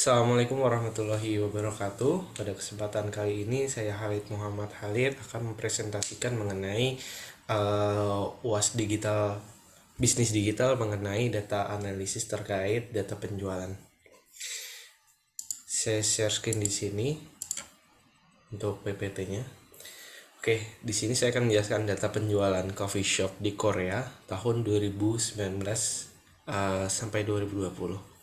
Assalamualaikum warahmatullahi wabarakatuh. Pada kesempatan kali ini saya Halid Muhammad Halid akan mempresentasikan mengenai UAS digital, bisnis digital mengenai data analisis terkait data penjualan. Saya share screen di sini untuk PPT-nya. Oke, di sini saya akan menjelaskan data penjualan coffee shop di Korea tahun 2019 sampai 2020.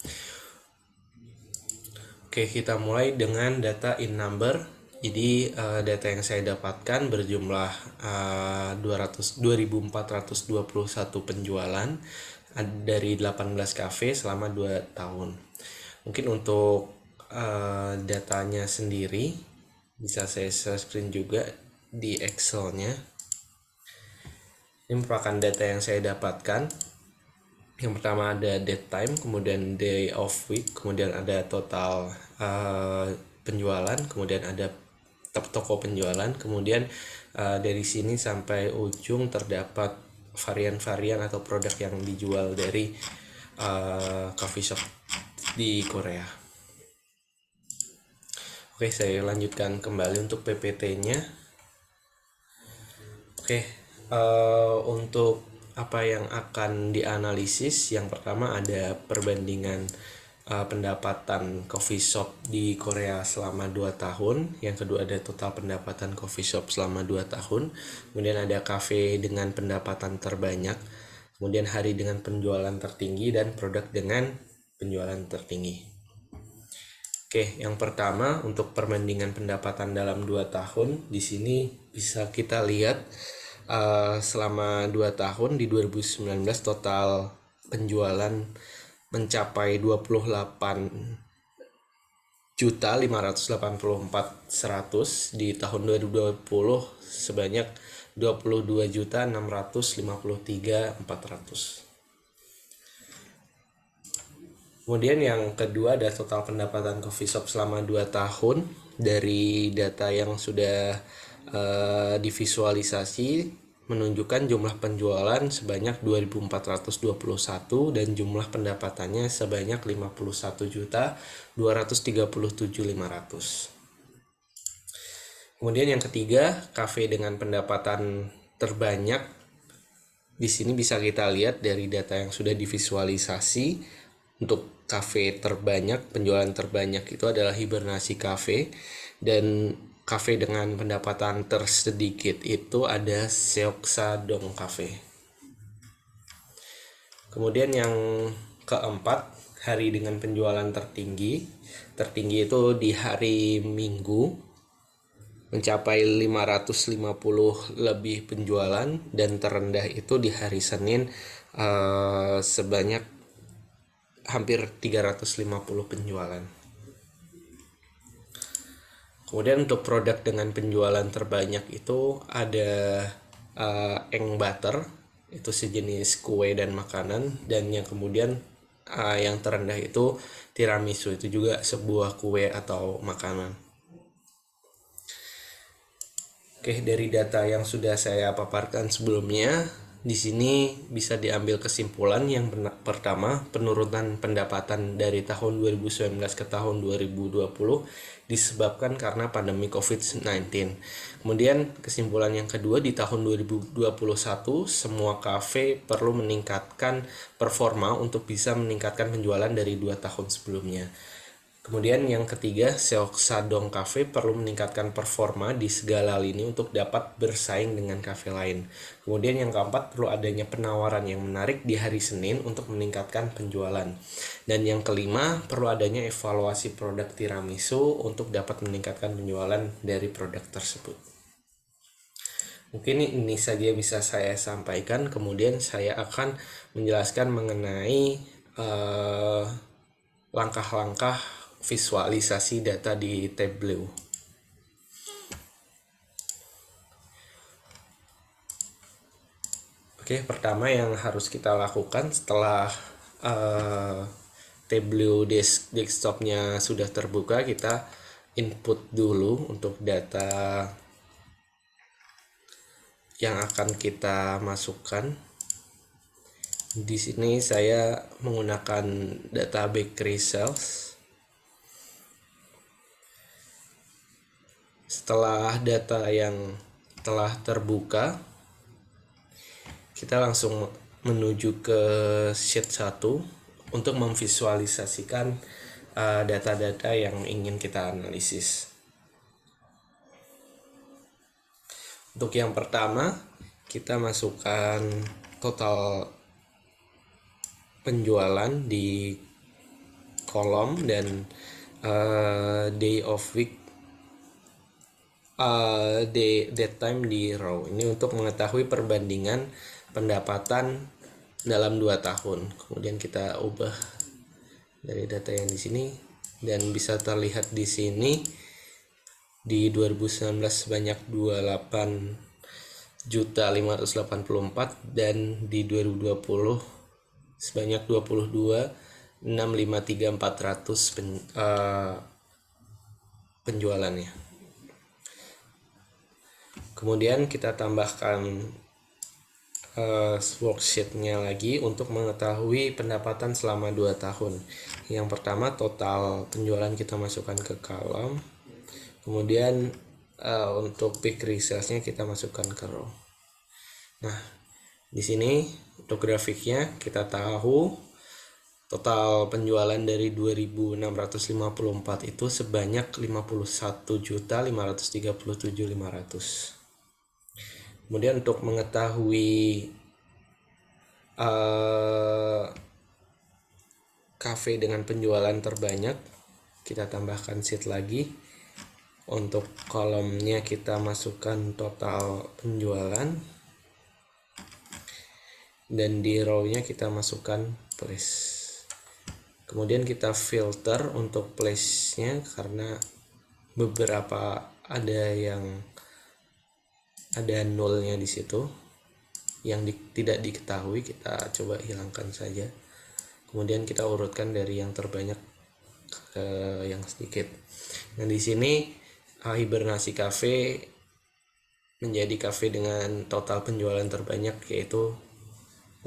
Oke, kita mulai dengan data in number. Jadi data yang saya dapatkan berjumlah 2.421 penjualan dari 18 cafe selama 2 tahun. Mungkin untuk datanya sendiri bisa saya share screen juga di Excel-nya. Ini merupakan data yang saya dapatkan. Yang pertama ada date time, kemudian day of week, kemudian ada total penjualan, kemudian ada toko penjualan, kemudian dari sini sampai ujung terdapat varian-varian atau produk yang dijual dari coffee shop di Korea. Oke, saya lanjutkan kembali untuk PPT-nya. Oke, untuk apa yang akan dianalisis, yang pertama ada perbandingan pendapatan coffee shop di Korea selama 2 tahun, yang kedua ada total pendapatan coffee shop selama 2 tahun, kemudian ada cafe dengan pendapatan terbanyak, kemudian hari dengan penjualan tertinggi, dan produk dengan penjualan tertinggi. Oke, yang pertama untuk perbandingan pendapatan dalam 2 tahun, di sini bisa kita lihat selama 2 tahun di 2019 total penjualan mencapai 28.584.100, di tahun 2020 sebanyak 22.653.400. Kemudian yang kedua ada total pendapatan coffee shop selama 2 tahun. Dari data yang sudah divisualisasi menunjukkan jumlah penjualan sebanyak 2.421 dan jumlah pendapatannya sebanyak 51.237.500. Kemudian yang ketiga, kafe dengan pendapatan terbanyak. Di sini bisa kita lihat dari data yang sudah divisualisasi. Untuk kafe terbanyak, penjualan terbanyak itu adalah Hibernasi Cafe, dan kafe dengan pendapatan tersedikit itu ada Seoksa Dong Cafe. Kemudian yang keempat, hari dengan penjualan tertinggi. Tertinggi itu di hari Minggu mencapai 550 lebih penjualan, dan terendah itu di hari Senin sebanyak hampir 350 penjualan. Kemudian untuk produk dengan penjualan terbanyak itu ada eng butter, itu sejenis kue dan makanan, dan yang kemudian yang terendah itu tiramisu, itu juga sebuah kue atau makanan. Oke, dari data yang sudah saya paparkan sebelumnya, di sini bisa diambil kesimpulan yang pertama, penurunan pendapatan dari tahun 2019 ke tahun 2020 disebabkan karena pandemi COVID-19. Kemudian kesimpulan yang kedua, di tahun 2021 semua kafe perlu meningkatkan performa untuk bisa meningkatkan penjualan dari 2 tahun sebelumnya. Kemudian yang ketiga, Seoksa Dong Cafe perlu meningkatkan performa di segala lini untuk dapat bersaing dengan kafe lain. Kemudian yang keempat, perlu adanya penawaran yang menarik di hari Senin untuk meningkatkan penjualan. Dan yang kelima, perlu adanya evaluasi produk tiramisu untuk dapat meningkatkan penjualan dari produk tersebut. Mungkin ini saja bisa saya sampaikan, kemudian saya akan menjelaskan mengenai langkah-langkah visualisasi data di Tableau. Oke, pertama yang harus kita lakukan setelah Tableau desktopnya sudah terbuka, kita input dulu untuk data yang akan kita masukkan. Di sini saya menggunakan data bakery sales. Setelah data yang telah terbuka, kita langsung menuju ke sheet 1 untuk memvisualisasikan data-data yang ingin kita analisis. Untuk yang pertama, kita masukkan total penjualan di kolom dan day of week, date time di row. Ini untuk mengetahui perbandingan pendapatan dalam 2 tahun. Kemudian kita ubah dari data yang di sini dan bisa terlihat di sini di 2019 sebanyak 28.584 dan di 2020 sebanyak 22.653.400 penjualannya. Kemudian kita tambahkan worksheet-nya lagi untuk mengetahui pendapatan selama 2 tahun. Yang pertama, total penjualan kita masukkan ke kolom. Kemudian untuk peak resales-nya kita masukkan ke row. Nah, di sini untuk grafiknya kita tahu total penjualan dari 2.654 itu sebanyak 51.537.500. Kemudian untuk mengetahui cafe dengan penjualan terbanyak, kita tambahkan sheet lagi. Untuk kolomnya kita masukkan total penjualan dan di row-nya kita masukkan place. Kemudian kita filter untuk place-nya karena beberapa ada nolnya di situ yang tidak diketahui, kita coba hilangkan saja. Kemudian kita urutkan dari yang terbanyak ke yang sedikit. Nah, di sini hibernasi cafe menjadi cafe dengan total penjualan terbanyak, yaitu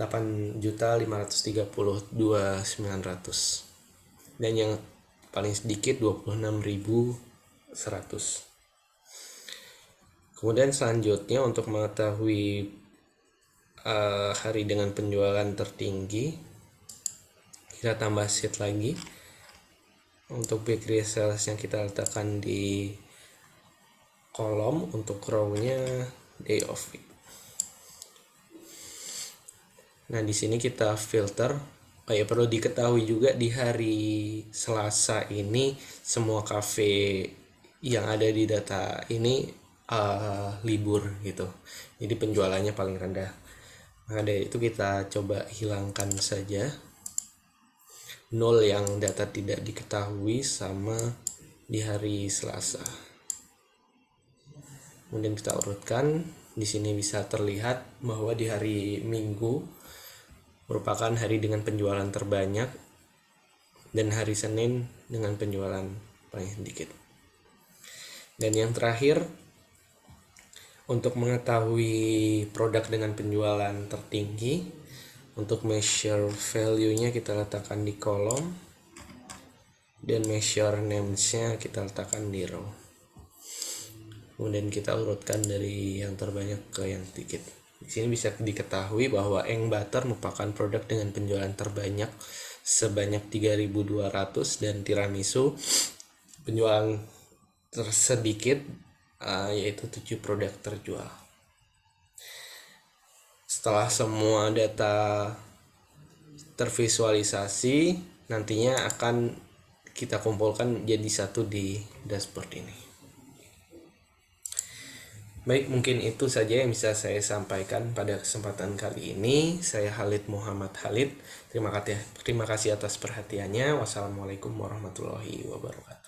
8.532.900 dan yang paling sedikit 26.100. Kemudian selanjutnya untuk mengetahui hari dengan penjualan tertinggi, kita tambah sheet lagi. Untuk peak resales yang kita letakkan di kolom, untuk row-nya day of week. Nah, di sini kita filter. Perlu diketahui juga di hari Selasa ini semua cafe yang ada di data ini libur gitu. Jadi penjualannya paling rendah. Nah, dari itu kita coba hilangkan saja nol yang data tidak diketahui sama di hari Selasa. Kemudian kita urutkan. Di sini bisa terlihat bahwa di hari Minggu merupakan hari dengan penjualan terbanyak dan hari Senin dengan penjualan paling sedikit. Dan yang terakhir, untuk mengetahui produk dengan penjualan tertinggi, untuk measure value-nya kita letakkan di kolom dan measure names-nya kita letakkan di row. Kemudian kita urutkan dari yang terbanyak ke yang sedikit. Di sini bisa diketahui bahwa Eng Butter merupakan produk dengan penjualan terbanyak sebanyak 3.200 dan tiramisu penjualan tersedikit yaitu 7 produk terjual. Setelah semua data tervisualisasi, nantinya akan kita kumpulkan jadi satu di dashboard ini. Baik, mungkin itu saja yang bisa saya sampaikan pada kesempatan kali ini. Saya Khalid Muhammad Khalid. Terima kasih atas perhatiannya. Wassalamualaikum warahmatullahi wabarakatuh.